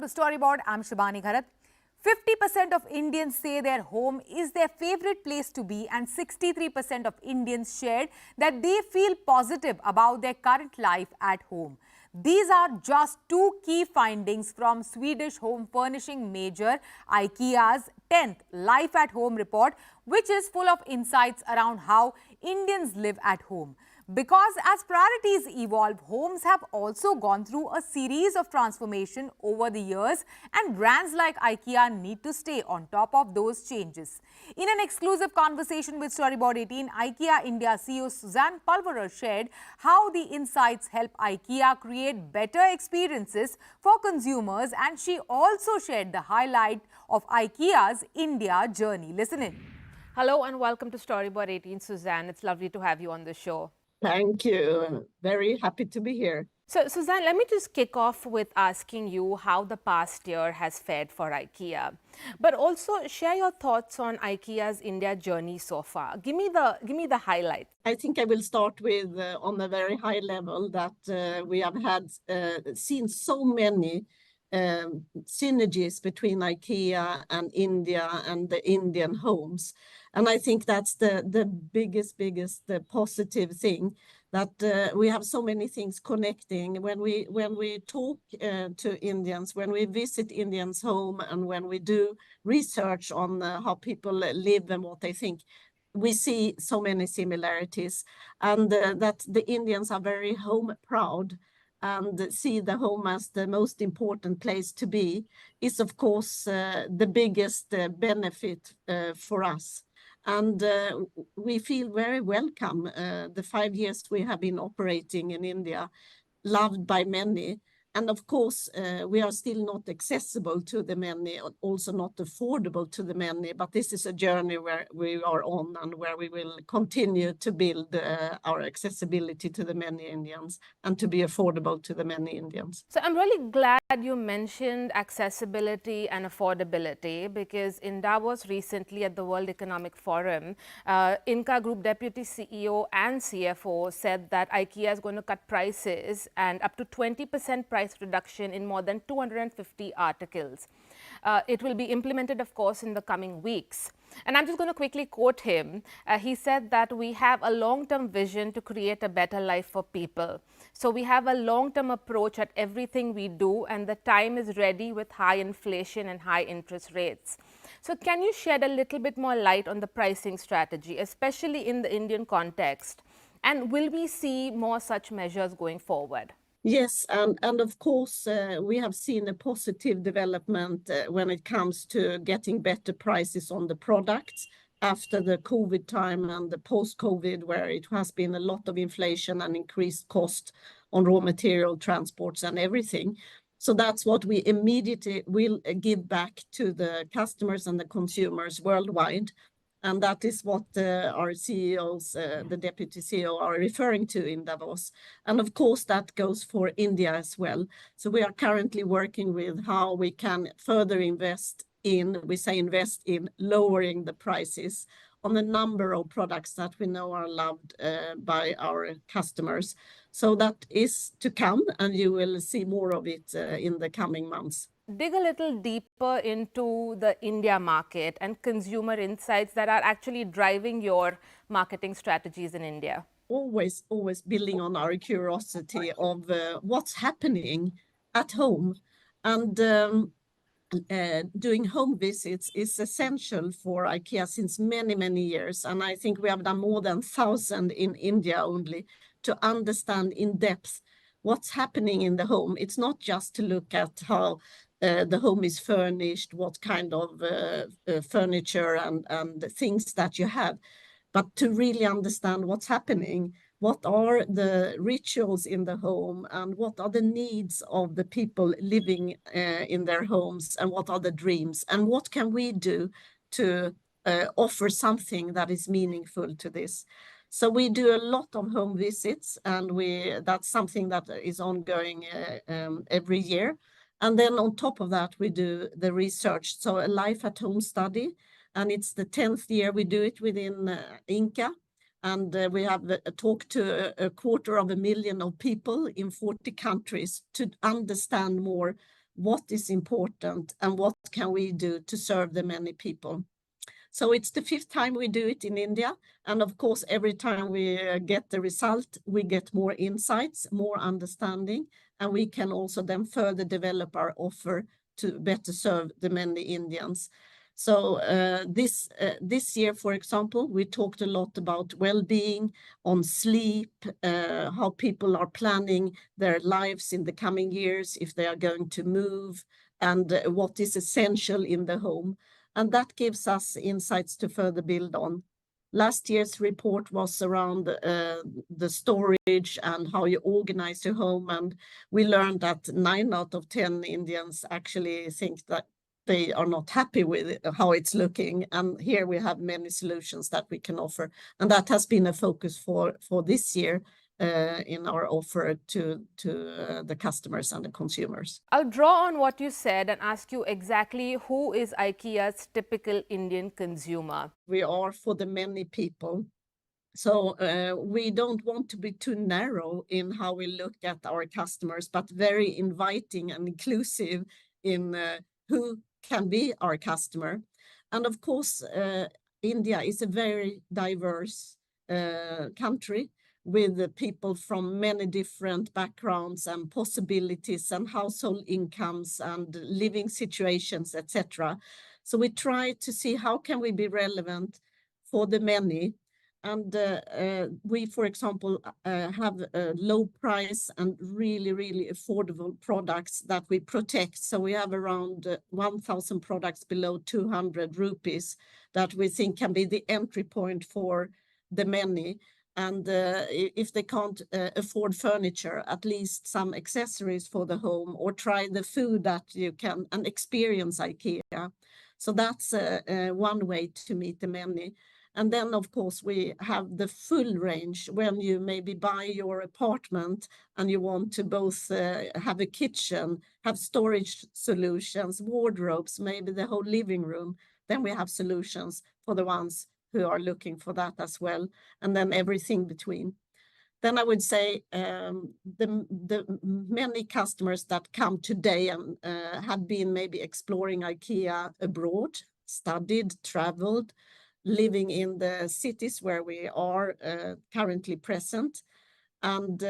to Storyboard. I'm Shibani Gharat. 50% of Indians say their home is their favorite place to be, and 63% of Indians shared that they feel positive about their current life at home. These are just two key findings from Swedish home furnishing major IKEA's 10th Life at Home report, which is full of insights around how Indians live at home. Because as priorities evolve, homes have also gone through a series of transformation over the years, and brands like IKEA need to stay on top of those changes. In an exclusive conversation with Storyboard18, IKEA India CEO Susanne Pulverer shared how the insights help IKEA create better experiences for consumers, and she also shared the highlight of IKEA's India journey. Listen in. Hello and welcome to Storyboard18, Susanne. It's lovely to have you on the show. Thank you. Very happy to be here. So, Susanne, let me just kick off with asking you how the past year has fared for IKEA, but also share your thoughts on IKEA's India journey so far. Give me the highlights. I think I will start with on a very high level that we have seen so many synergies between IKEA and India and the Indian homes. And I think that's the biggest positive thing, that we have so many things connecting. When we talk to Indians, when we visit Indians' home, and when we do research on how people live and what they think, we see so many similarities, and that the Indians are very home proud and see the home as the most important place to be is, of course, the biggest benefit for us. And we feel very welcome. The 5 years we have been operating in India, loved by many. And of course, we are still not accessible to the many, also not affordable to the many. But this is a journey where we are on, and where we will continue to build our accessibility to the many Indians and to be affordable to the many Indians. So I'm really glad you mentioned accessibility and affordability, because in Davos recently at the World Economic Forum, Inca Group Deputy CEO and CFO said that IKEA is going to cut prices and up to 20% price reduction in more than 250 articles. It will be implemented, of course, in the coming weeks. And I'm just going to quickly quote him. He said that we have a long-term vision to create a better life for people. So we have a long-term approach at everything we do, and the time is ready with high inflation and high interest rates. So can you shed a little bit more light on the pricing strategy, especially in the Indian context? And will we see more such measures going forward? Yes, and of course, we have seen a positive development when it comes to getting better prices on the products after the COVID time and the post-COVID, where it has been a lot of inflation and increased cost on raw material, transports and everything. So that's what we immediately will give back to the customers and the consumers worldwide. And that is what our CEOs, the deputy CEO, are referring to in Davos. And of course, that goes for India as well. So we are currently working with how we can further invest in lowering the prices on a number of products that we know are loved by our customers. So that is to come, and you will see more of it in the coming months. Dig a little deeper into the India market and consumer insights that are actually driving your marketing strategies in India. Always building on our curiosity of what's happening at home. And doing home visits is essential for IKEA since many years. And I think we have done more than 1,000 in India only to understand in depth what's happening in the home. It's not just to look at how the home is furnished, what kind of furniture and things that you have, but to really understand what's happening. What are the rituals in the home, and what are the needs of the people living in their homes, and what are the dreams, and what can we do to offer something that is meaningful to this. So we do a lot of home visits, and that's something that is ongoing every year. And then on top of that, we do the research, so a life at home study, and it's the 10th year we do it within Inca. And we have talked to 250,000 of people in 40 countries to understand more what is important and what can we do to serve the many people. So it's the 5th time we do it in India. And of course, every time we get the result, we get more insights, more understanding, and we can also then further develop our offer to better serve the many Indians. So this year, for example, we talked a lot about well-being, on sleep, how people are planning their lives in the coming years, if they are going to move, and what is essential in the home. And that gives us insights to further build on. Last year's report was around the storage and how you organize your home. And we learned that 9 out of 10 Indians actually think that they are not happy with how it's looking. And here we have many solutions that we can offer. And that has been a focus for this year in our offer to the customers and the consumers. I'll draw on what you said and ask you exactly who is IKEA's typical Indian consumer? We are for the many people. So we don't want to be too narrow in how we look at our customers, but very inviting and inclusive in who can be our customer. And of course, India is a very diverse country with people from many different backgrounds and possibilities and household incomes and living situations, etc. So we try to see how can we be relevant for the many. And we, for example, have a low price and really, really affordable products that we protect. So we have around 1,000 products below 200 rupees that we think can be the entry point for the many. And if they can't afford furniture, at least some accessories for the home, or try the food that you can and experience IKEA. So that's one way to meet the many. And then, of course, we have the full range when you maybe buy your apartment and you want to both have a kitchen, have storage solutions, wardrobes, maybe the whole living room. Then we have solutions for the ones who are looking for that as well, and then everything between. Then I would say the many customers that come today and have been maybe exploring IKEA abroad, studied, traveled, living in the cities where we are currently present, and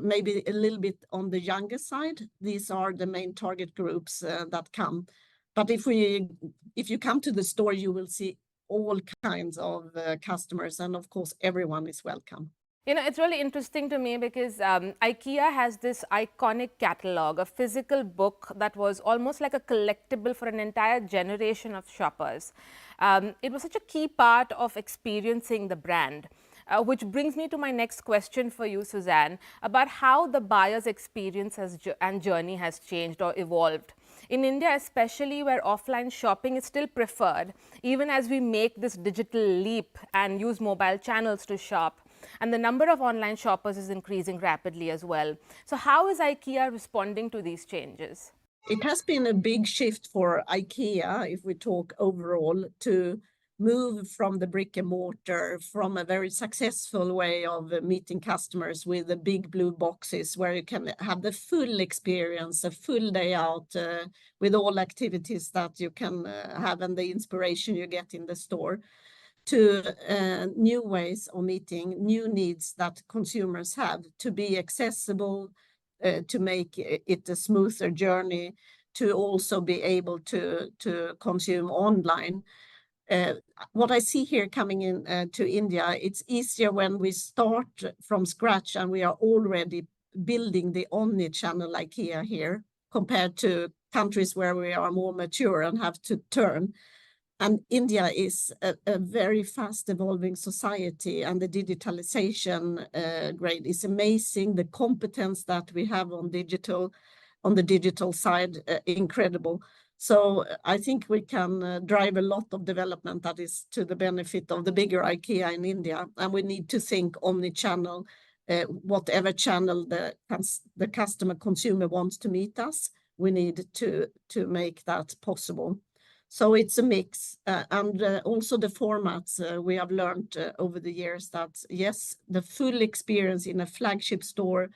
maybe a little bit on the younger side. These are the main target groups that come. But if you come to the store, you will see all kinds of customers, and of course everyone is welcome. You know, it's really interesting to me because IKEA has this iconic catalog, a physical book that was almost like a collectible for an entire generation of shoppers. It was such a key part of experiencing the brand. Which brings me to my next question for you, Susanne, about how the buyer's experience and journey has changed or evolved. In India, especially where offline shopping is still preferred, even as we make this digital leap and use mobile channels to shop, and the number of online shoppers is increasing rapidly as well. So how is IKEA responding to these changes? It has been a big shift for IKEA, if we talk overall, to move from the brick and mortar, from a very successful way of meeting customers with the big blue boxes where you can have the full experience, a full day out with all activities that you can have and the inspiration you get in the store, to new ways of meeting new needs that consumers have, to be accessible, to make it a smoother journey, to also be able to consume online. What I see here coming in to India, it's easier when we start from scratch and we are already building the omni-channel IKEA here, compared to countries where we are more mature and have to turn. And India is a very fast evolving society, and the digitalization grade is amazing. The competence that we have on the digital side, incredible. So I think we can drive a lot of development that is to the benefit of the bigger IKEA in India. And we need to think omni-channel, whatever channel the customer consumer wants to meet us, we need to make that possible. So it's a mix, and also the formats we have learned over the years that, yes, the full experience in a flagship store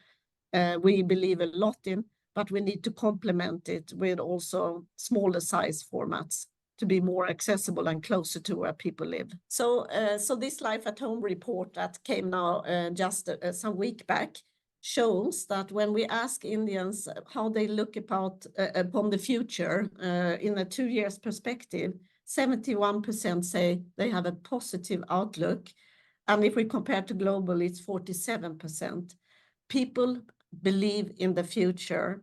we believe a lot in, but we need to complement it with also smaller size formats to be more accessible and closer to where people live. So this Life at Home report that came now just some week back shows that when we ask Indians how they look upon the future in a 2 years perspective, 71% say they have a positive outlook. And if we compare to global, it's 47%. People believe in the future.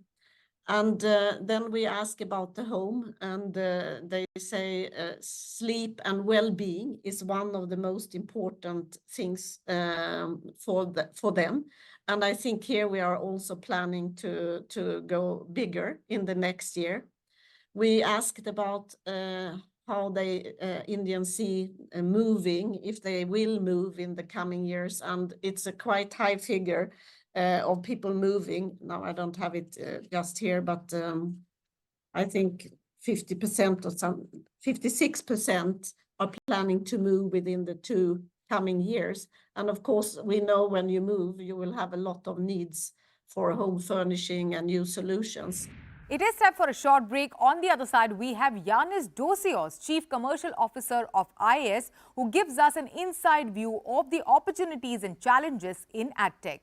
And then we ask about the home, and they say sleep and well-being is one of the most important things for them. And I think here we are also planning to go bigger in the next year. We asked about how Indians see moving, if they will move in the coming years, and it's a quite high figure of people moving. Now I don't have it just here, but I think 50% or 56% are planning to move within the 2 coming years. And of course, we know when you move, you will have a lot of needs for home furnishing and new solutions. It is time for a short break. On the other side, we have Yanis Dosios, Chief Commercial Officer of IKEAs, who gives us an inside view of the opportunities and challenges in AdTech.